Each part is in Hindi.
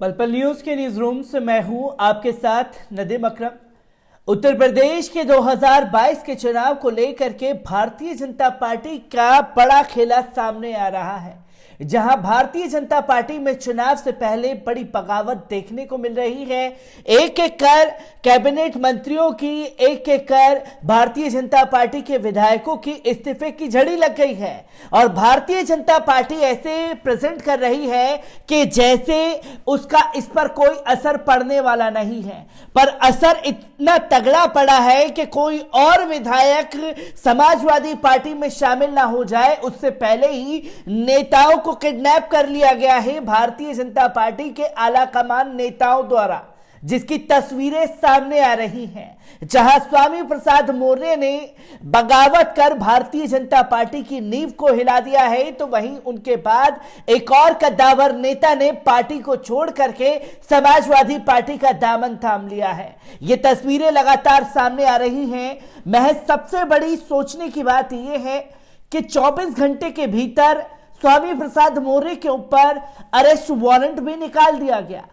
पल पल न्यूज के न्यूज रूम से मैं हूं आपके साथ नदीम अकरम। उत्तर प्रदेश के 2022 के चुनाव को लेकर के भारतीय जनता पार्टी का बड़ा खेला सामने आ रहा है, जहां भारतीय जनता पार्टी में चुनाव से पहले बड़ी बगावत देखने को मिल रही है। एक एक कर कैबिनेट मंत्रियों की, एक एक कर भारतीय जनता पार्टी के विधायकों की इस्तीफे की झड़ी लग गई है और भारतीय जनता पार्टी ऐसे प्रेजेंट कर रही है कि जैसे उसका इस पर कोई असर पड़ने वाला नहीं है, पर असर इतना तगड़ा पड़ा है कि कोई और विधायक समाजवादी पार्टी में शामिल ना हो जाए उससे पहले ही नेताओं को किडनैप कर लिया गया है भारतीय जनता पार्टी के आला कमान नेताओं द्वारा, जिसकी तस्वीरें सामने आ रही हैं। जहां स्वामी प्रसाद मौर्य ने बगावत कर भारतीय जनता पार्टी की नींव को हिला दिया है, तो वहीं उनके बाद एक और कद्दावर नेता ने पार्टी को छोड़ करके समाजवादी पार्टी का दामन थाम लिया है। ये तस्वीरें लगातार सामने आ रही हैं। महज सबसे बड़ी सोचने की बात यह है कि 24 घंटे के भीतर स्वामी प्रसाद मौर्य के ऊपर अरेस्ट वारंट भी निकाल दिया गया।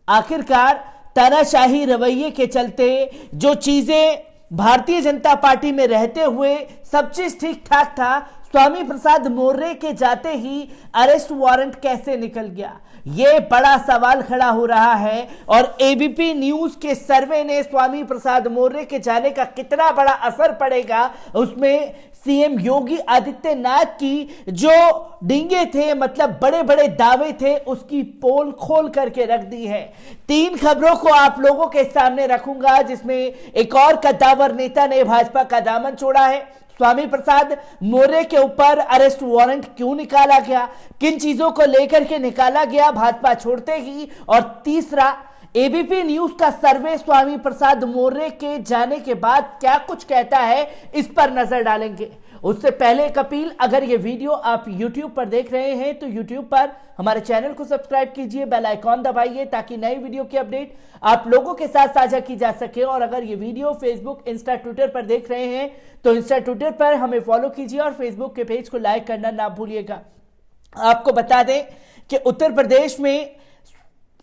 आखिरकार तानाशाही रवैये के चलते जो चीजें भारतीय जनता पार्टी में रहते हुए सब चीज ठीक ठाक था, स्वामी प्रसाद मौर्य के जाते ही अरेस्ट वारंट कैसे निकल गया, यह बड़ा सवाल खड़ा हो रहा है। और एबीपी न्यूज के सर्वे ने स्वामी प्रसाद मौर्य के जाने का कितना बड़ा असर पड़ेगा, उसमें सीएम योगी आदित्यनाथ की जो डींगे थे, मतलब बड़े बड़े दावे थे, उसकी पोल खोल करके रख दी है। 3 खबरों को आप लोगों के सामने रखूंगा, जिसमें एक और कद्दावर नेता ने भाजपा का दामन छोड़ा है। स्वामी प्रसाद मौर्य के ऊपर अरेस्ट वारंट क्यों निकाला गया, किन चीजों को लेकर के निकाला गया भाजपा छोड़ते ही, और तीसरा एबीपी न्यूज का सर्वे स्वामी प्रसाद मौर्य के जाने के बाद क्या कुछ कहता है, इस पर नजर डालेंगे। उससे पहले एक अपील, अगर ये वीडियो आप YouTube पर देख रहे हैं तो YouTube पर हमारे चैनल को सब्सक्राइब कीजिए, बेल आइकॉन दबाइए ताकि नई वीडियो की अपडेट आप लोगों के साथ साझा की जा सके। और अगर ये वीडियो फेसबुक, इंस्टा, ट्विटर पर देख रहे हैं तो इंस्टा, ट्विटर पर हमें फॉलो कीजिए और फेसबुक के पेज को लाइक करना ना भूलिएगा। आपको बता दें कि उत्तर प्रदेश में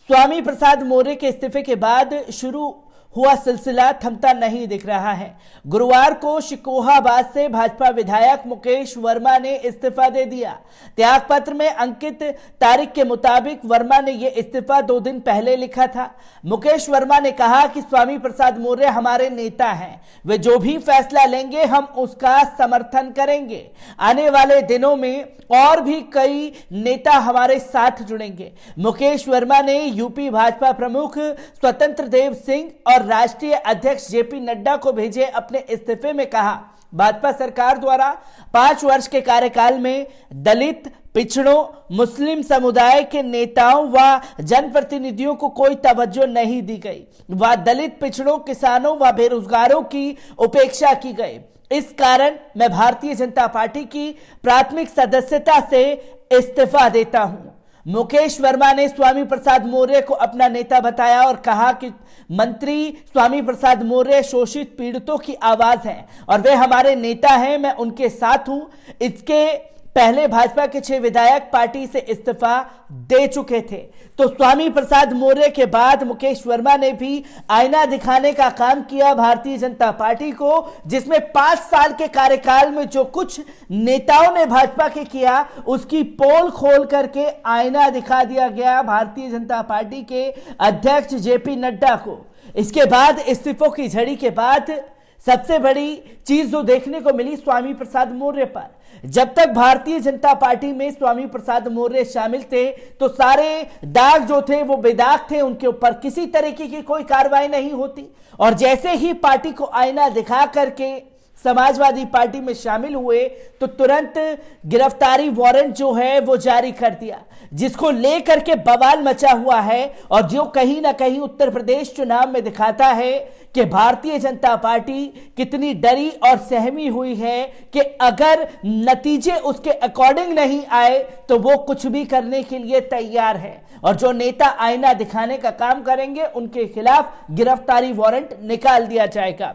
स्वामी प्रसाद मौर्य के इस्तीफे के बाद शुरू हुआ सिलसिला थमता नहीं दिख रहा है। गुरुवार को शिकोहाबाद से भाजपा विधायक मुकेश वर्मा ने इस्तीफा दे दिया। त्यागपत्र में अंकित तारीख के मुताबिक वर्मा ने यह इस्तीफा 2 दिन पहले लिखा था। मुकेश वर्मा ने कहा कि स्वामी प्रसाद मौर्य हमारे नेता हैं, वे जो भी फैसला लेंगे हम उसका समर्थन करेंगे। आने वाले दिनों में और भी कई नेता हमारे साथ जुड़ेंगे। मुकेश वर्मा ने यूपी भाजपा प्रमुख स्वतंत्र देव सिंह और राष्ट्रीय अध्यक्ष जेपी नड्डा को भेजे अपने इस्तीफे में कहा, भाजपा सरकार द्वारा 5 वर्ष के कार्यकाल में दलित, पिछड़ों, मुस्लिम समुदाय के नेताओं व जनप्रतिनिधियों को कोई तवज्जो नहीं दी गई व दलित, पिछड़ों, किसानों व बेरोजगारों की उपेक्षा की गई। इस कारण मैं भारतीय जनता पार्टी की प्राथमिक सदस्यता से इस्तीफा देता हूं। मुकेश वर्मा ने स्वामी प्रसाद मौर्य को अपना नेता बताया और कहा कि मंत्री स्वामी प्रसाद मौर्य शोषित पीड़ितों की आवाज हैं और वे हमारे नेता हैं, मैं उनके साथ हूं। इसके पहले भाजपा के 6 विधायक पार्टी से इस्तीफा दे चुके थे। तो स्वामी प्रसाद मौर्य के बाद मुकेश वर्मा ने भी आईना दिखाने का काम किया भारतीय जनता पार्टी को, जिसमें 5 साल के कार्यकाल में जो कुछ नेताओं ने भाजपा के किया उसकी पोल खोल करके आईना दिखा दिया गया भारतीय जनता पार्टी के अध्यक्ष जेपी नड्डा को। इसके बाद इस्तीफों की झड़ी के बाद सबसे बड़ी चीज जो देखने को मिली स्वामी प्रसाद मौर्य पर, जब तक भारतीय जनता पार्टी में स्वामी प्रसाद मौर्य शामिल थे तो सारे दाग जो थे वो बेदाग थे, उनके ऊपर किसी तरीके की कोई कार्रवाई नहीं होती। और जैसे ही पार्टी को आईना दिखा करके समाजवादी पार्टी में शामिल हुए तो तुरंत गिरफ्तारी वारंट जो है वो जारी कर दिया, जिसको लेकर के बवाल मचा हुआ है और जो कहीं ना कहीं उत्तर प्रदेश चुनाव में दिखाता है कि भारतीय जनता पार्टी कितनी डरी और सहमी हुई है कि अगर नतीजे उसके अकॉर्डिंग नहीं आए तो वो कुछ भी करने के लिए तैयार है और जो नेता आईना दिखाने का काम करेंगे उनके खिलाफ गिरफ्तारी वारंट निकाल दिया जाएगा।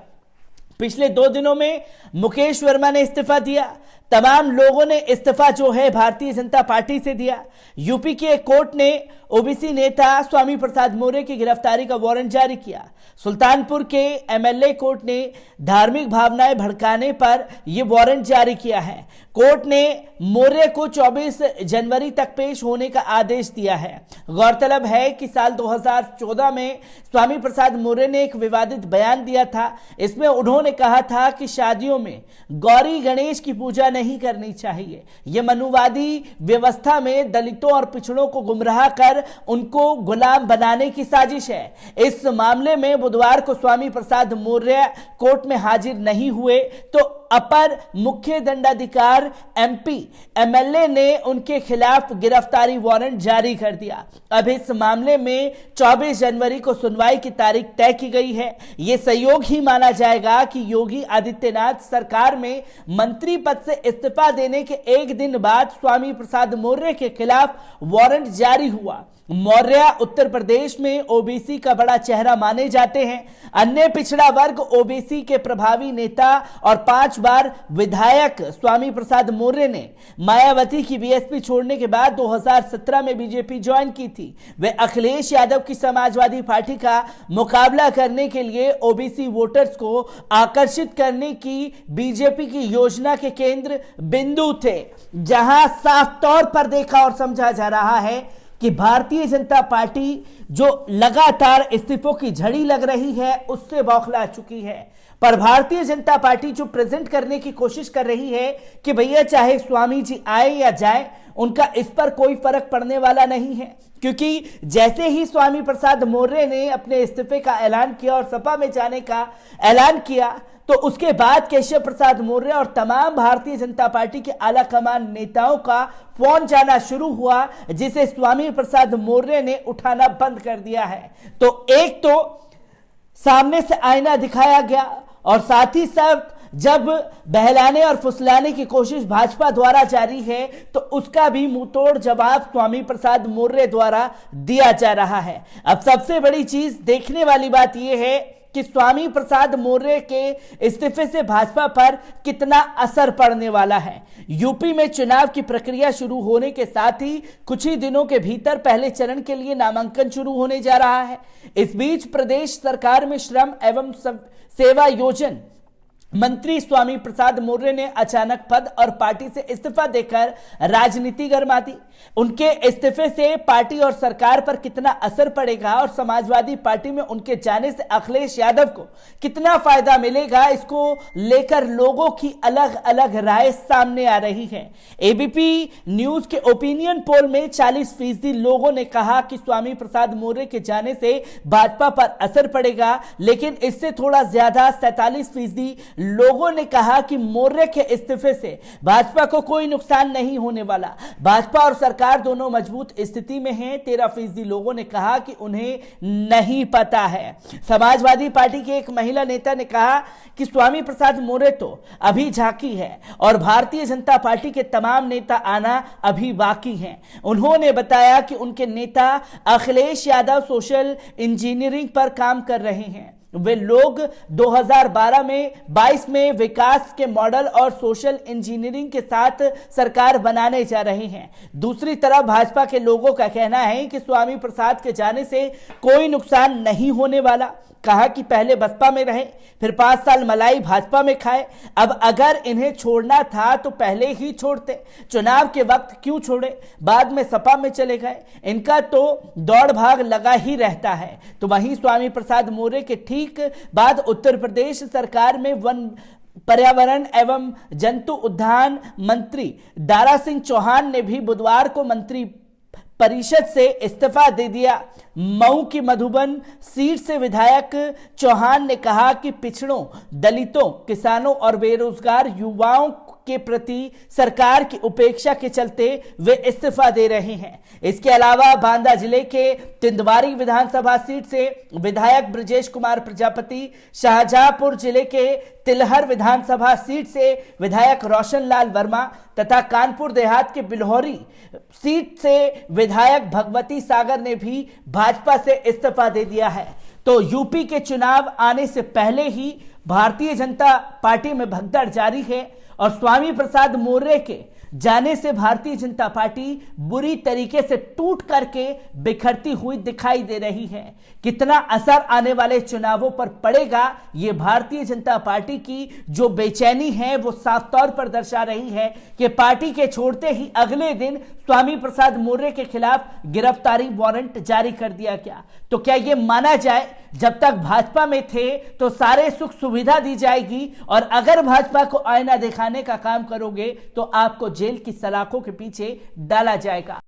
पिछले 2 दिनों में मुकेश वर्मा ने इस्तीफा दिया। तमाम लोगों ने इस्तीफा जो है भारतीय जनता पार्टी से दिया। यूपी के एक कोर्ट ने ओबीसी नेता स्वामी प्रसाद मौर्य की गिरफ्तारी का वारंट जारी किया। सुल्तानपुर के एमएलए कोर्ट ने धार्मिक भावनाएं भड़काने पर यह वारंट जारी किया है। कोर्ट ने मौर्य को 24 जनवरी तक पेश होने का आदेश दिया है। गौरतलब है कि साल 2014 में स्वामी प्रसाद मौर्य ने एक विवादित बयान दिया था। इसमें उन्होंने कहा था कि शादियों में गौरी गणेश की पूजा नहीं करनी चाहिए। यह मनुवादी व्यवस्था में दलितों और पिछड़ों को गुमराह कर उनको गुलाम बनाने की साजिश है। इस मामले में बुधवार को स्वामी प्रसाद मौर्य कोर्ट में हाजिर नहीं हुए तो अपर मुख्य दंडाधिकारी एमपी एमएलए ने उनके खिलाफ गिरफ्तारी वारंट जारी कर दिया। अब इस मामले में 24 जनवरी को सुनवाई की तारीख तय की गई है। यह संयोग ही माना जाएगा कि योगी आदित्यनाथ सरकार में मंत्री पद से इस्तीफा देने के एक दिन बाद स्वामी प्रसाद मौर्य के खिलाफ वारंट जारी हुआ। मौर्य उत्तर प्रदेश में ओबीसी का बड़ा चेहरा माने जाते हैं। अन्य पिछड़ा वर्ग ओबीसी के प्रभावी नेता और 5 बार विधायक स्वामी प्रसाद मौर्य ने मायावती की बीएसपी छोड़ने के बाद 2017 में बीजेपी ज्वाइन की थी। वे अखिलेश यादव की समाजवादी पार्टी का मुकाबला करने के लिए ओबीसी वोटर्स को आकर्षित करने की बीजेपी की योजना के केंद्र बिंदु थे, जहां साफ तौर पर देखा और समझा जा रहा है कि भारतीय जनता पार्टी जो लगातार इस्तीफों की झड़ी लग रही है उससे बौखला चुकी है। पर भारतीय जनता पार्टी जो प्रेजेंट करने की कोशिश कर रही है कि भैया चाहे स्वामी जी आए या जाए उनका इस पर कोई फर्क पड़ने वाला नहीं है, क्योंकि जैसे ही स्वामी प्रसाद मौर्य ने अपने इस्तीफे का ऐलान किया और सपा में जाने का ऐलान किया तो उसके बाद केशव प्रसाद मौर्य और तमाम भारतीय जनता पार्टी के आला कमान नेताओं का फोन जाना शुरू हुआ, जिसे स्वामी प्रसाद मौर्य ने उठाना बंद कर दिया है। तो एक तो सामने से आईना दिखाया गया और साथ ही साथ जब बहलाने और फुसलाने की कोशिश भाजपा द्वारा जारी है तो उसका भी मुंहतोड़ जवाब स्वामी प्रसाद मौर्य द्वारा दिया जा रहा है। अब सबसे बड़ी चीज देखने वाली बात यह है कि स्वामी प्रसाद मौर्य के इस्तीफे से भाजपा पर कितना असर पड़ने वाला है। यूपी में चुनाव की प्रक्रिया शुरू होने के साथ ही कुछ ही दिनों के भीतर पहले चरण के लिए नामांकन शुरू होने जा रहा है। इस बीच प्रदेश सरकार में श्रम एवं सेवा योजन मंत्री स्वामी प्रसाद मौर्य ने अचानक पद और पार्टी से इस्तीफा देकर राजनीति गरमा दी। उनके इस्तीफे से पार्टी और सरकार पर कितना असर पड़ेगा और समाजवादी पार्टी में उनके जाने से अखिलेश यादव को कितना फायदा मिलेगा, इसको लेकर लोगों की अलग अलग राय सामने आ रही है। एबीपी न्यूज के ओपिनियन पोल में 40% लोगों ने कहा कि स्वामी प्रसाद मौर्य के जाने से भाजपा पर असर पड़ेगा, लेकिन इससे थोड़ा ज्यादा 47% लोगों ने कहा कि मौर्य के इस्तीफे से भाजपा को कोई नुकसान नहीं होने वाला। भाजपा और सरकार दोनों मजबूत स्थिति में हैं। 13% लोगों ने कहा कि उन्हें नहीं पता है। समाजवादी पार्टी के एक महिला नेता ने कहा कि स्वामी प्रसाद मौर्य तो अभी झांकी है और भारतीय जनता पार्टी के तमाम नेता आना अभी बाकी हैं। उन्होंने बताया कि उनके नेता अखिलेश यादव सोशल इंजीनियरिंग पर काम कर रहे हैं। वे लोग 2012 में 22 में विकास के मॉडल और सोशल इंजीनियरिंग के साथ सरकार बनाने जा रहे हैं। दूसरी तरफ भाजपा के लोगों का कहना है कि स्वामी प्रसाद के जाने से कोई नुकसान नहीं होने वाला। कहा कि पहले बसपा में रहे, फिर 5 साल मलाई भाजपा में खाए। अब अगर इन्हें छोड़ना था तो पहले ही छोड़ते, चुनाव के वक्त क्यों छोड़े, बाद में सपा में चले गए। इनका तो दौड़ भाग लगा ही रहता है। तो वहीं स्वामी प्रसाद मौर्य के ठीक बाद उत्तर प्रदेश सरकार में वन पर्यावरण एवं जंतु उद्यान मंत्री दारा सिंह चौहान ने भी बुधवार को मंत्री परिषद से इस्तीफा दे दिया। मऊ की मधुबन सीट से विधायक चौहान ने कहा कि पिछड़ों, दलितों, किसानों और बेरोजगार युवाओं के प्रति सरकार की उपेक्षा के चलते वे इस्तीफा दे रहे हैं। इसके अलावा बांदा जिले के तिंदवारी विधानसभा सीट से विधायक ब्रजेश कुमार प्रजापति, शाहजहांपुर जिले के तिलहर विधानसभा सीट से विधायक रोशन लाल वर्मा तथा कानपुर देहात के बिल्हौरी सीट से विधायक भगवती सागर ने भी भाजपा से इस्तीफा दे दिया है। तो यूपी के चुनाव आने से पहले ही भारतीय जनता पार्टी में भगदड़ जारी है और स्वामी प्रसाद मौर्य के जाने से भारतीय जनता पार्टी बुरी तरीके से टूट करके बिखरती हुई दिखाई दे रही है। कितना असर आने वाले चुनावों पर पड़ेगा, ये भारतीय जनता पार्टी की जो बेचैनी है वो साफ तौर पर दर्शा रही है कि पार्टी के छोड़ते ही अगले दिन स्वामी प्रसाद मौर्य के खिलाफ गिरफ्तारी वारंट जारी कर दिया गया। तो क्या ये माना जाए जब तक भाजपा में थे तो सारे सुख सुविधा दी जाएगी, और अगर भाजपा को आईना दिखाने का काम करोगे तो आपको जेल की सलाखों के पीछे डाला जाएगा।